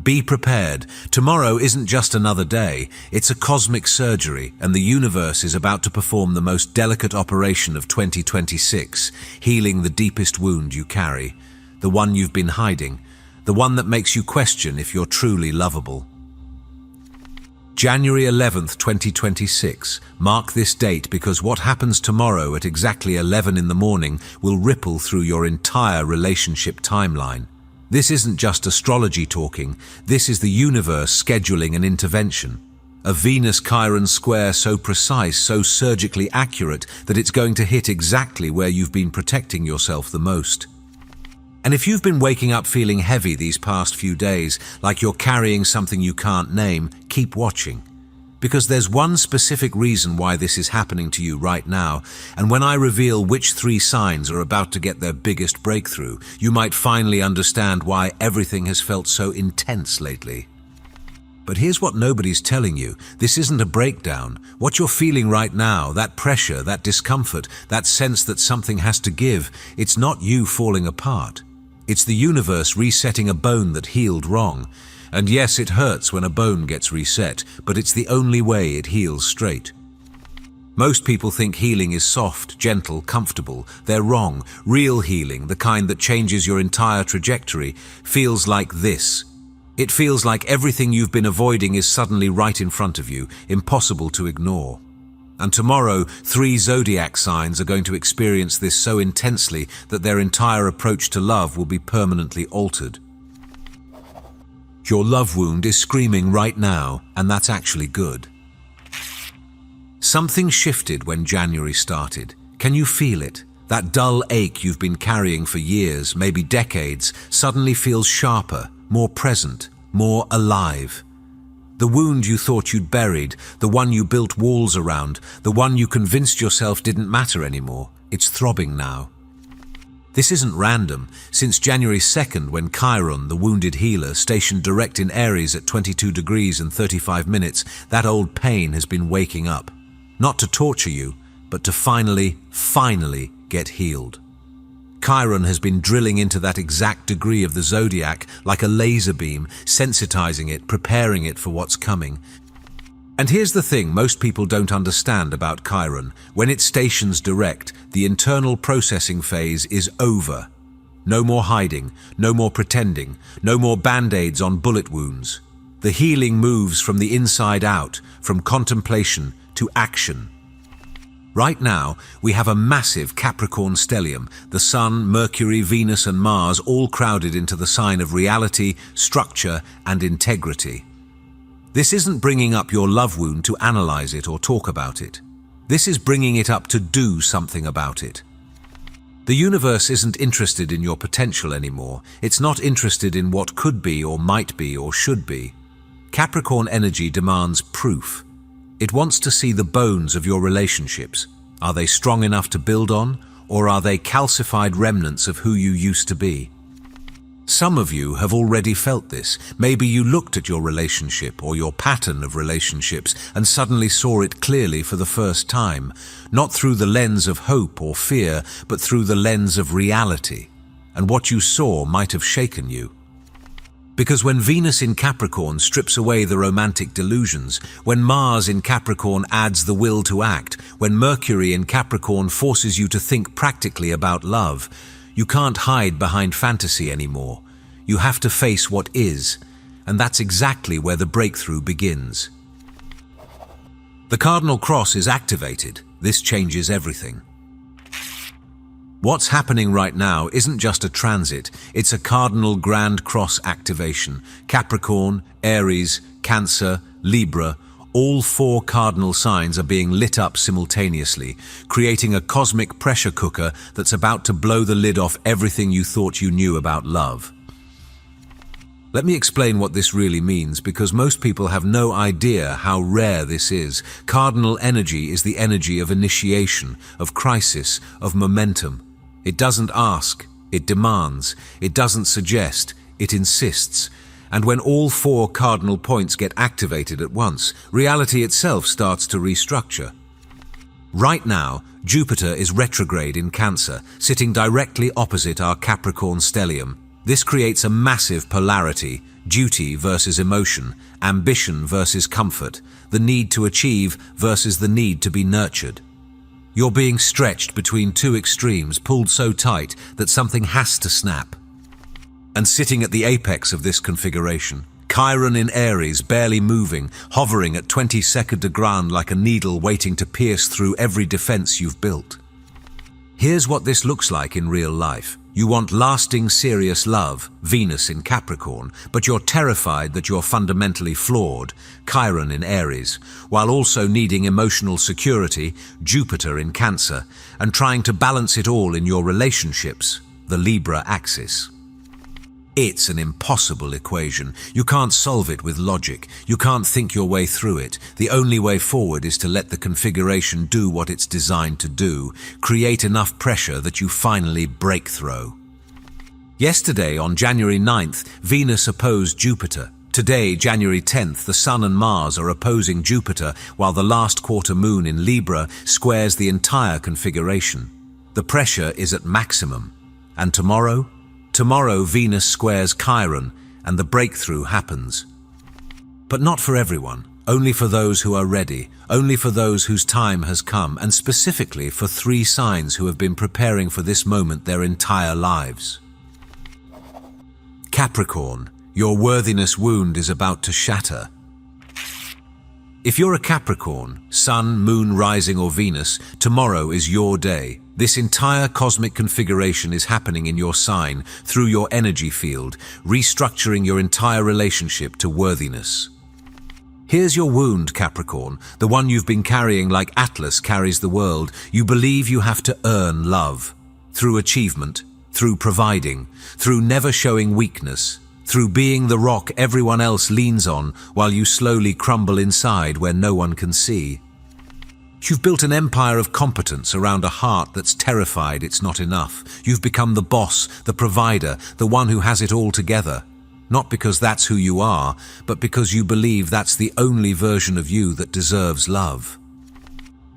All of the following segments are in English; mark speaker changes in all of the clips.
Speaker 1: Be prepared. Tomorrow isn't just another day, it's a cosmic surgery, and the universe is about to perform the most delicate operation of 2026, healing the deepest wound you carry, the one you've been hiding, the one that makes you question if you're truly lovable. January 11th, 2026. Mark this date because what happens tomorrow at exactly 11 in the morning will ripple through your entire relationship timeline. This isn't just astrology talking, this is the universe scheduling an intervention. A Venus-Chiron square so precise, so surgically accurate that it's going to hit exactly where you've been protecting yourself the most. And if you've been waking up feeling heavy these past few days, like you're carrying something you can't name, keep watching. Because there's one specific reason why this is happening to you right now, and when I reveal which 3 signs are about to get their biggest breakthrough, you might finally understand why everything has felt so intense lately. But here's what nobody's telling you. This isn't a breakdown. What you're feeling right now, that pressure, that discomfort, that sense that something has to give, it's not you falling apart. It's the universe resetting a bone that healed wrong. And yes, it hurts when a bone gets reset, but it's the only way it heals straight. Most people think healing is soft, gentle, comfortable. They're wrong. Real healing, the kind that changes your entire trajectory, feels like this. It feels like everything you've been avoiding is suddenly right in front of you, impossible to ignore. And tomorrow, 3 zodiac signs are going to experience this so intensely that their entire approach to love will be permanently altered. Your love wound is screaming right now, and that's actually good. Something shifted when January started. Can you feel it? That dull ache you've been carrying for years, maybe decades, suddenly feels sharper, more present, more alive. The wound you thought you'd buried, the one you built walls around, the one you convinced yourself didn't matter anymore, it's throbbing now. This isn't random. Since January 2nd, when Chiron, the wounded healer, stationed direct in Aries at 22 degrees and 35 minutes, that old pain has been waking up. Not to torture you, but to finally get healed. Chiron has been drilling into that exact degree of the zodiac like a laser beam, sensitizing it, preparing it for what's coming. And here's the thing most people don't understand about Chiron. When it stations direct, the internal processing phase is over. No more hiding, no more pretending, no more band-aids on bullet wounds. The healing moves from the inside out, from contemplation to action. Right now, we have a massive Capricorn stellium, the Sun, Mercury, Venus and Mars all crowded into the sign of reality, structure and integrity. This isn't bringing up your love wound to analyze it or talk about it. This is bringing it up to do something about it. The universe isn't interested in your potential anymore. It's not interested in what could be or might be or should be. Capricorn energy demands proof. It wants to see the bones of your relationships. Are they strong enough to build on, or are they calcified remnants of who you used to be? Some of you have already felt this. Maybe you looked at your relationship or your pattern of relationships and suddenly saw it clearly for the first time, not through the lens of hope or fear, but through the lens of reality. And what you saw might have shaken you. Because when Venus in Capricorn strips away the romantic delusions, when Mars in Capricorn adds the will to act, when Mercury in Capricorn forces you to think practically about love, you can't hide behind fantasy anymore. You have to face what is, and that's exactly where the breakthrough begins. The cardinal cross is activated. This changes everything. What's happening right now isn't just a transit, it's a cardinal grand cross activation. Capricorn, Aries, Cancer, Libra, all 4 cardinal signs are being lit up simultaneously, creating a cosmic pressure cooker that's about to blow the lid off everything you thought you knew about love. Let me explain what this really means, because most people have no idea how rare this is. Cardinal energy is the energy of initiation, of crisis, of momentum. It doesn't ask, it demands. It doesn't suggest, it insists. And when all 4 cardinal points get activated at once, reality itself starts to restructure. Right now, Jupiter is retrograde in Cancer, sitting directly opposite our Capricorn stellium. This creates a massive polarity: duty versus emotion, ambition versus comfort, the need to achieve versus the need to be nurtured. You're being stretched between two extremes, pulled so tight that something has to snap. And sitting at the apex of this configuration, Chiron in Aries, barely moving, hovering at 22nd degree like a needle waiting to pierce through every defense you've built. Here's what this looks like in real life. You want lasting, serious love, Venus in Capricorn, but you're terrified that you're fundamentally flawed, Chiron in Aries, while also needing emotional security, Jupiter in Cancer, and trying to balance it all in your relationships, the Libra axis. It's an impossible equation. You can't solve it with logic. You can't think your way through it. The only way forward is to let the configuration do what it's designed to do, create enough pressure that you finally break through. Yesterday, on January 9th, Venus opposed Jupiter. Today, January 10th, the Sun and Mars are opposing Jupiter, while the last quarter moon in Libra squares the entire configuration. The pressure is at maximum. And tomorrow? Tomorrow, Venus squares Chiron, and the breakthrough happens. But not for everyone, only for those who are ready, only for those whose time has come, and specifically for 3 signs who have been preparing for this moment their entire lives. Capricorn, your worthiness wound is about to shatter. If you're a Capricorn, Sun, Moon, Rising or Venus, tomorrow is your day. This entire cosmic configuration is happening in your sign, through your energy field, restructuring your entire relationship to worthiness. Here's your wound, Capricorn, the one you've been carrying like Atlas carries the world. You believe you have to earn love, through achievement, through providing, through never showing weakness, through being the rock everyone else leans on while you slowly crumble inside where no one can see. You've built an empire of competence around a heart that's terrified it's not enough. You've become the boss, the provider, the one who has it all together. Not because that's who you are, but because you believe that's the only version of you that deserves love.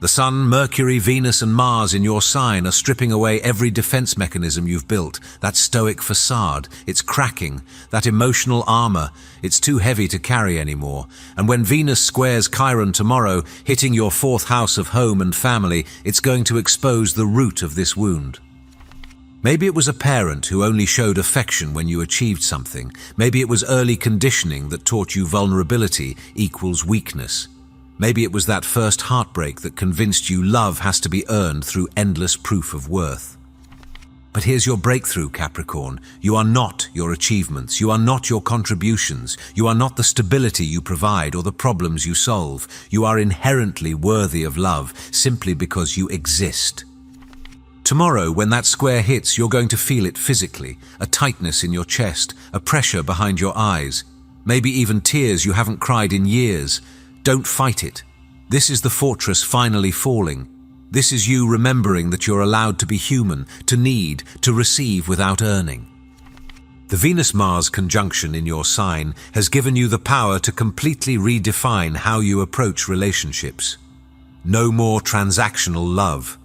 Speaker 1: The Sun, Mercury, Venus and Mars in your sign are stripping away every defense mechanism you've built. That stoic facade, it's cracking. That emotional armor, it's too heavy to carry anymore. And when Venus squares Chiron tomorrow, hitting your 4th house of home and family, it's going to expose the root of this wound. Maybe it was a parent who only showed affection when you achieved something. Maybe it was early conditioning that taught you vulnerability equals weakness. Maybe it was that first heartbreak that convinced you love has to be earned through endless proof of worth. But here's your breakthrough, Capricorn. You are not your achievements. You are not your contributions. You are not the stability you provide or the problems you solve. You are inherently worthy of love simply because you exist. Tomorrow, when that square hits, you're going to feel it physically, a tightness in your chest, a pressure behind your eyes, maybe even tears you haven't cried in years. Don't fight it. This is the fortress finally falling. This is you remembering that you're allowed to be human, to need, to receive without earning. The Venus-Mars conjunction in your sign has given you the power to completely redefine how you approach relationships. No more transactional love.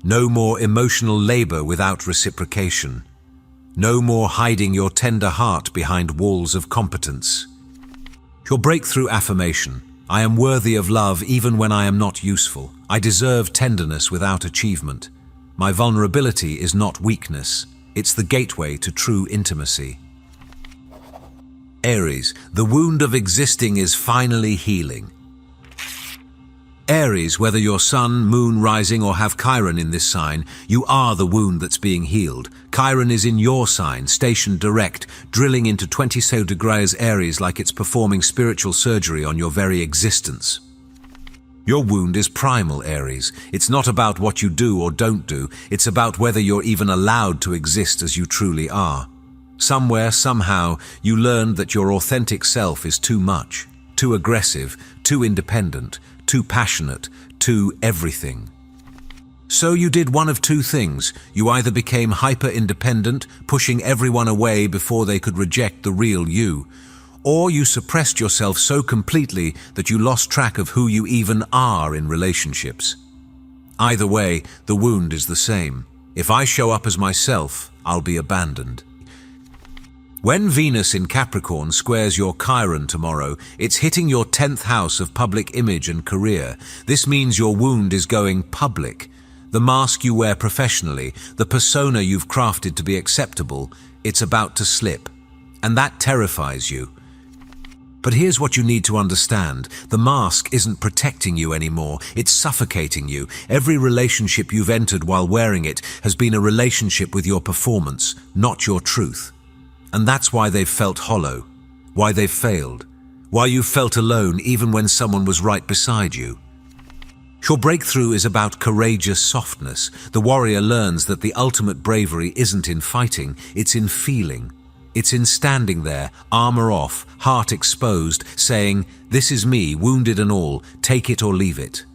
Speaker 1: No more emotional labor without reciprocation. No more hiding your tender heart behind walls of competence. Your breakthrough affirmation: I am worthy of love even when I am not useful. I deserve tenderness without achievement. My vulnerability is not weakness. It's the gateway to true intimacy. Aries, the wound of existing is finally healing. Aries, whether you're Sun, Moon, Rising or have Chiron in this sign, you are the wound that's being healed. Chiron is in your sign, stationed direct, drilling into 20 degrees Aries like it's performing spiritual surgery on your very existence. Your wound is primal, Aries. It's not about what you do or don't do. It's about whether you're even allowed to exist as you truly are. Somewhere, somehow, you learned that your authentic self is too much, too aggressive, too independent, too passionate, too everything. So you did one of 2 things. You either became hyper-independent, pushing everyone away before they could reject the real you, or you suppressed yourself so completely that you lost track of who you even are in relationships. Either way, the wound is the same. If I show up as myself, I'll be abandoned. When Venus in Capricorn squares your Chiron tomorrow, it's hitting your 10th house of public image and career. This means your wound is going public. The mask you wear professionally, the persona you've crafted to be acceptable, it's about to slip. And that terrifies you. But here's what you need to understand. The mask isn't protecting you anymore. It's suffocating you. Every relationship you've entered while wearing it has been a relationship with your performance, not your truth. And that's why they've felt hollow, why they've failed, why you've felt alone even when someone was right beside you. Your breakthrough is about courageous softness. The warrior learns that the ultimate bravery isn't in fighting, it's in feeling. It's in standing there, armor off, heart exposed, saying, "This is me, wounded and all, take it or leave it."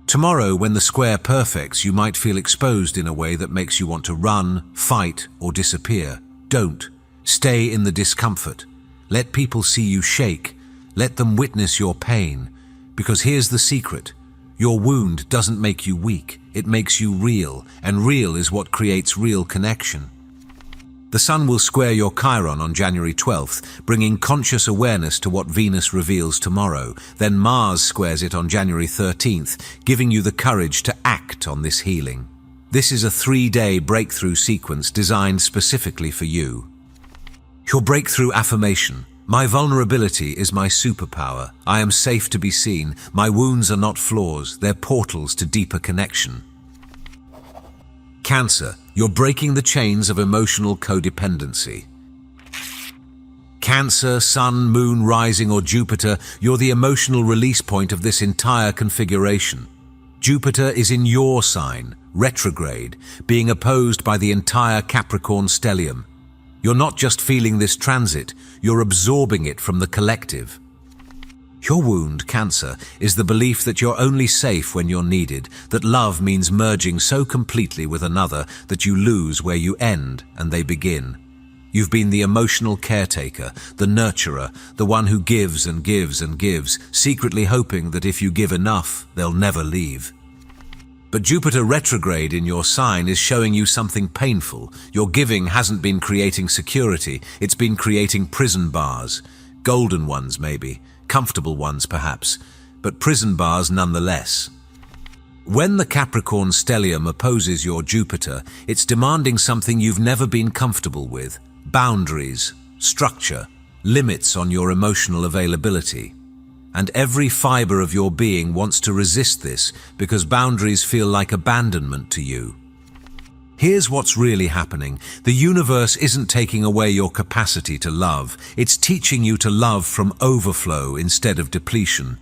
Speaker 1: Tomorrow, when the square perfects, you might feel exposed in a way that makes you want to run, fight, or disappear. Don't. Stay in the discomfort. Let people see you shake. Let them witness your pain. Because here's the secret. Your wound doesn't make you weak, it makes you real, and real is what creates real connection. The Sun will square your Chiron on January 12th, bringing conscious awareness to what Venus reveals tomorrow. Then Mars squares it on January 13th, giving you the courage to act on this healing. This is a 3-day breakthrough sequence designed specifically for you. Your breakthrough affirmation. My vulnerability is my superpower. I am safe to be seen. My wounds are not flaws, they're portals to deeper connection. Cancer, you're breaking the chains of emotional codependency. Cancer, Sun, Moon, Rising, or Jupiter, you're the emotional release point of this entire configuration. Jupiter is in your sign, retrograde, being opposed by the entire Capricorn stellium. You're not just feeling this transit, you're absorbing it from the collective. Your wound, Cancer, is the belief that you're only safe when you're needed, that love means merging so completely with another that you lose where you end and they begin. You've been the emotional caretaker, the nurturer, the one who gives and gives and gives, secretly hoping that if you give enough, they'll never leave. But Jupiter retrograde in your sign is showing you something painful. Your giving hasn't been creating security, it's been creating prison bars. Golden ones maybe, comfortable ones perhaps, but prison bars nonetheless. When the Capricorn stellium opposes your Jupiter, it's demanding something you've never been comfortable with. Boundaries, structure, limits on your emotional availability. And every fiber of your being wants to resist this because boundaries feel like abandonment to you. Here's what's really happening. The universe isn't taking away your capacity to love. It's teaching you to love from overflow instead of depletion.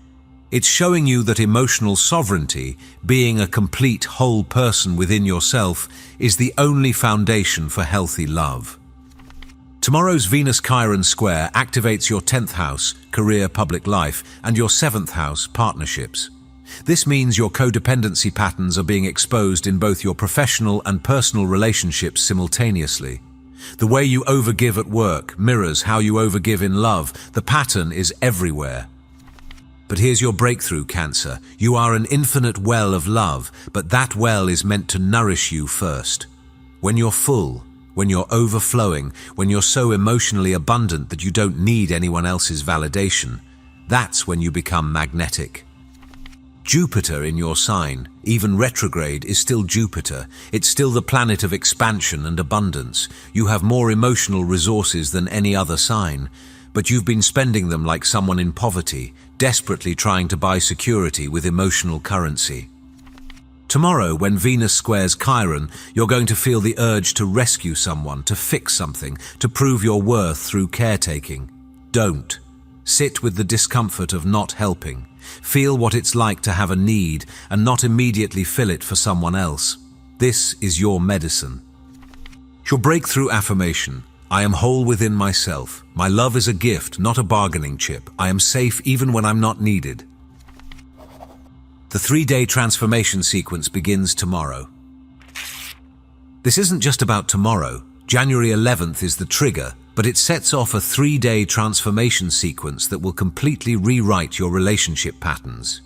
Speaker 1: It's showing you that emotional sovereignty, being a complete whole person within yourself, is the only foundation for healthy love. Tomorrow's Venus-Chiron square activates your 10th house, career, public life, and your 7th house, partnerships. This means your codependency patterns are being exposed in both your professional and personal relationships simultaneously. The way you overgive at work mirrors how you overgive in love. The pattern is everywhere. But here's your breakthrough, Cancer. You are an infinite well of love, but that well is meant to nourish you first. When you're full, when you're overflowing, when you're so emotionally abundant that you don't need anyone else's validation, that's when you become magnetic. Jupiter in your sign, even retrograde, is still Jupiter. It's still the planet of expansion and abundance. You have more emotional resources than any other sign, but you've been spending them like someone in poverty, desperately trying to buy security with emotional currency. Tomorrow, when Venus squares Chiron, you're going to feel the urge to rescue someone, to fix something, to prove your worth through caretaking. Don't. Sit with the discomfort of not helping. Feel what it's like to have a need and not immediately fill it for someone else. This is your medicine. Your breakthrough affirmation. I am whole within myself. My love is a gift, not a bargaining chip. I am safe even when I'm not needed. The 3-day transformation sequence begins tomorrow. This isn't just about tomorrow. January 11th is the trigger, but it sets off a 3-day transformation sequence that will completely rewrite your relationship patterns.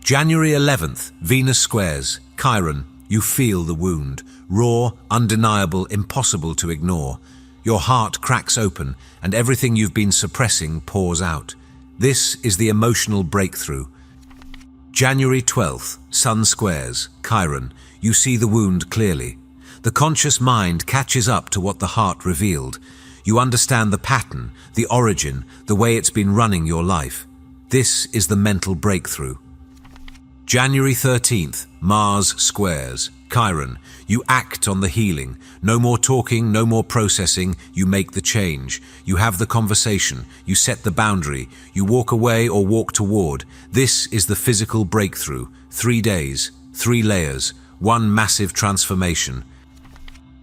Speaker 1: January 11th, Venus squares Chiron. You feel the wound. Raw, undeniable, impossible to ignore. Your heart cracks open, and everything you've been suppressing pours out. This is the emotional breakthrough. January 12th, Sun squares, Chiron. You see the wound clearly. The conscious mind catches up to what the heart revealed. You understand the pattern, the origin, the way it's been running your life. This is the mental breakthrough. January 13th, Mars squares, Chiron. You act on the healing. No more talking, no more processing. You make the change. You have the conversation. You set the boundary. You walk away or walk toward. This is the physical breakthrough. 3 days, 3 layers, one massive transformation.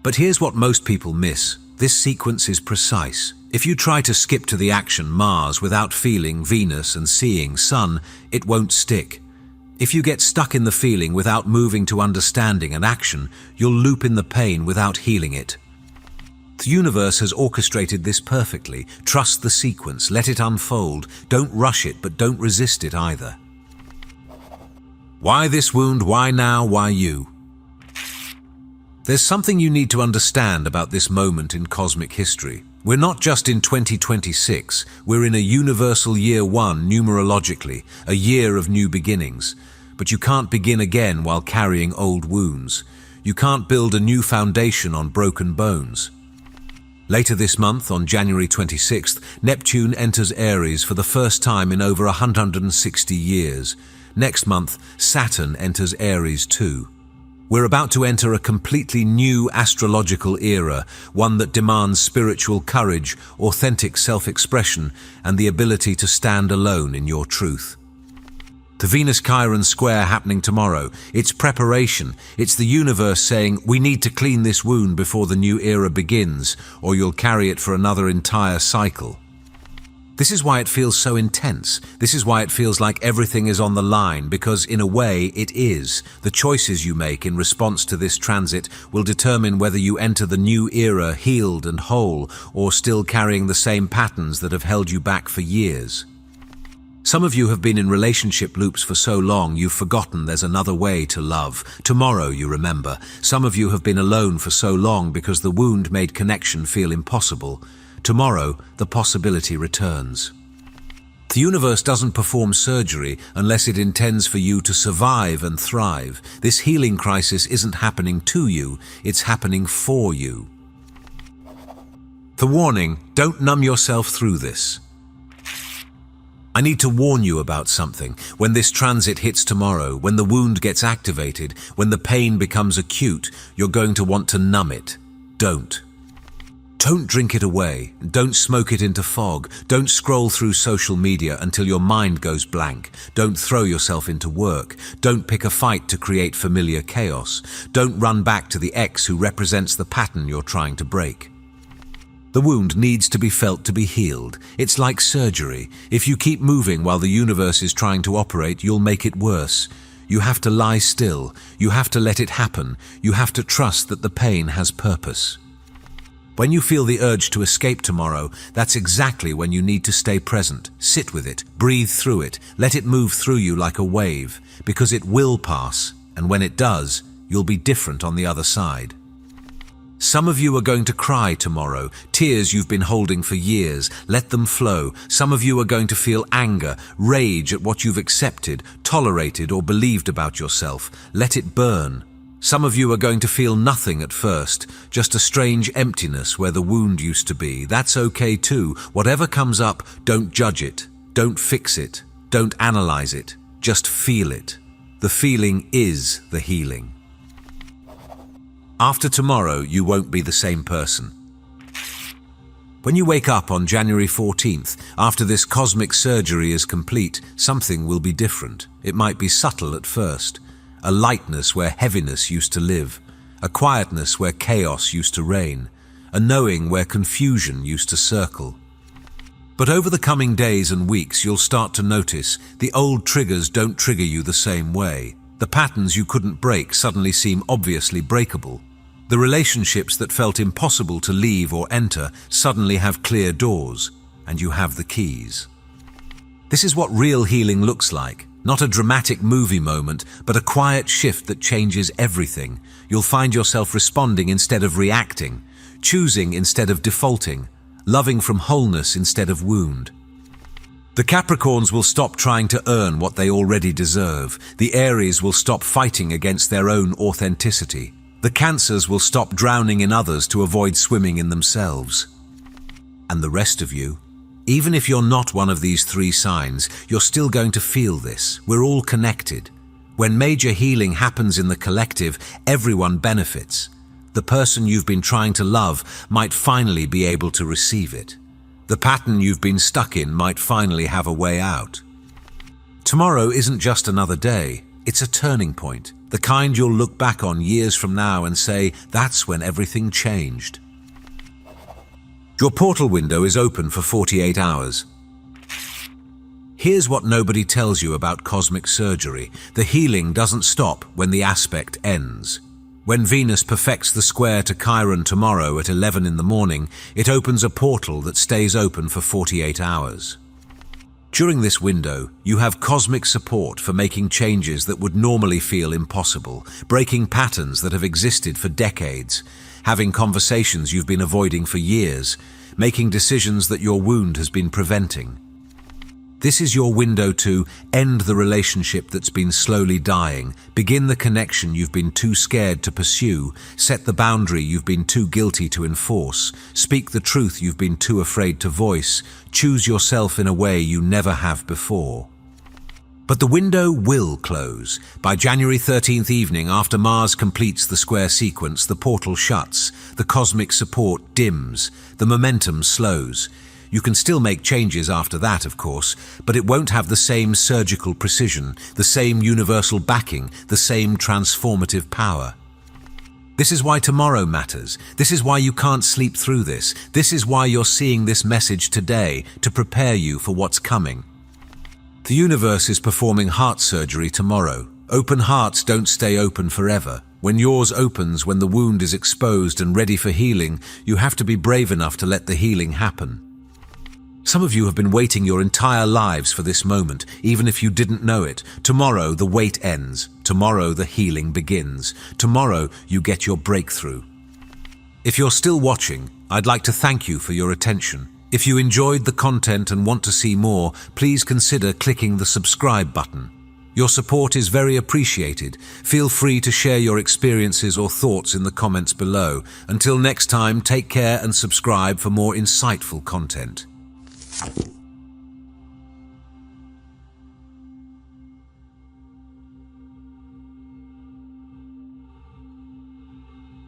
Speaker 1: But here's what most people miss. This sequence is precise. If you try to skip to the action Mars without feeling Venus and seeing Sun, it won't stick. If you get stuck in the feeling without moving to understanding and action, you'll loop in the pain without healing it. The universe has orchestrated this perfectly. Trust the sequence, let it unfold. Don't rush it, but don't resist it either. Why this wound? Why now? Why you? There's something you need to understand about this moment in cosmic history. We're not just in 2026, we're in a universal year 1 numerologically, a year of new beginnings. But you can't begin again while carrying old wounds. You can't build a new foundation on broken bones. Later this month, on January 26th, Neptune enters Aries for the first time in over 160 years. Next month, Saturn enters Aries too. We're about to enter a completely new astrological era, one that demands spiritual courage, authentic self-expression, and the ability to stand alone in your truth. The Venus-Chiron square happening tomorrow, it's preparation. It's the universe saying, we need to clean this wound before the new era begins, or you'll carry it for another entire cycle. This is why it feels so intense. This is why it feels like everything is on the line, because in a way it is. The choices you make in response to this transit will determine whether you enter the new era healed and whole, or still carrying the same patterns that have held you back for years. Some of you have been in relationship loops for so long you've forgotten there's another way to love. Tomorrow you remember. Some of you have been alone for so long because the wound made connection feel impossible. Tomorrow, the possibility returns. The universe doesn't perform surgery unless it intends for you to survive and thrive. This healing crisis isn't happening to you, it's happening for you. The warning, don't numb yourself through this. I need to warn you about something. When this transit hits tomorrow, when the wound gets activated, when the pain becomes acute, you're going to want to numb it. Don't. Don't drink it away. Don't smoke it into fog. Don't scroll through social media until your mind goes blank. Don't throw yourself into work. Don't pick a fight to create familiar chaos. Don't run back to the ex who represents the pattern you're trying to break. The wound needs to be felt to be healed. It's like surgery. If you keep moving while the universe is trying to operate, you'll make it worse. You have to lie still. You have to let it happen. You have to trust that the pain has purpose. When you feel the urge to escape tomorrow, that's exactly when you need to stay present. Sit with it, breathe through it, let it move through you like a wave, because it will pass, and when it does, you'll be different on the other side. Some of you are going to cry tomorrow, tears you've been holding for years. Let them flow. Some of you are going to feel anger, rage at what you've accepted, tolerated, or believed about yourself. Let it burn. Some of you are going to feel nothing at first, just a strange emptiness where the wound used to be. That's okay too. Whatever comes up, don't judge it. Don't fix it. Don't analyze it. Just feel it. The feeling is the healing. After tomorrow, you won't be the same person. When you wake up on January 14th, after this cosmic surgery is complete, something will be different. It might be subtle at first. A lightness where heaviness used to live. A quietness where chaos used to reign. A knowing where confusion used to circle. But over the coming days and weeks, you'll start to notice the old triggers don't trigger you the same way. The patterns you couldn't break suddenly seem obviously breakable. The relationships that felt impossible to leave or enter suddenly have clear doors, and you have the keys. This is what real healing looks like. Not a dramatic movie moment, but a quiet shift that changes everything. You'll find yourself responding instead of reacting. choosing instead of defaulting, loving from wholeness instead of wound. The Capricorns will stop trying to earn what they already deserve. The Aries will stop fighting against their own authenticity. The Cancers will stop drowning in others to avoid swimming in themselves. And the rest of you, even if you're not one of these three signs, you're still going to feel this. We're all connected. When major healing happens in the collective, everyone benefits. The person you've been trying to love might finally be able to receive it. The pattern you've been stuck in might finally have a way out. Tomorrow isn't just another day, it's a turning point, the kind you'll look back on years from now and say, that's when everything changed. Your portal window is open for 48 hours. Here's what nobody tells you about cosmic surgery. The healing doesn't stop when the aspect ends. When Venus perfects the square to Chiron tomorrow at 11 in the morning, it opens a portal that stays open for 48 hours. During this window, you have cosmic support for making changes that would normally feel impossible, breaking patterns that have existed for decades, having conversations you've been avoiding for years, making decisions that your wound has been preventing. This is your window to end the relationship that's been slowly dying, begin the connection you've been too scared to pursue, set the boundary you've been too guilty to enforce, speak the truth you've been too afraid to voice, choose yourself in a way you never have before. But the window will close. By January 13th evening, after Mars completes the square sequence, the portal shuts, the cosmic support dims, the momentum slows. You can still make changes after that, of course, but it won't have the same surgical precision, the same universal backing, the same transformative power. This is why tomorrow matters. This is why you can't sleep through this. This is why you're seeing this message today, to prepare you for what's coming. The universe is performing heart surgery tomorrow. Open hearts don't stay open forever. When yours opens, when the wound is exposed and ready for healing, you have to be brave enough to let the healing happen. Some of you have been waiting your entire lives for this moment, even if you didn't know it. Tomorrow, the wait ends. Tomorrow, the healing begins. Tomorrow, you get your breakthrough. If you're still watching, I'd like to thank you for your attention. If you enjoyed the content and want to see more, please consider clicking the subscribe button. Your support is very appreciated. Feel free to share your experiences or thoughts in the comments below. Until next time, take care and subscribe for more insightful content.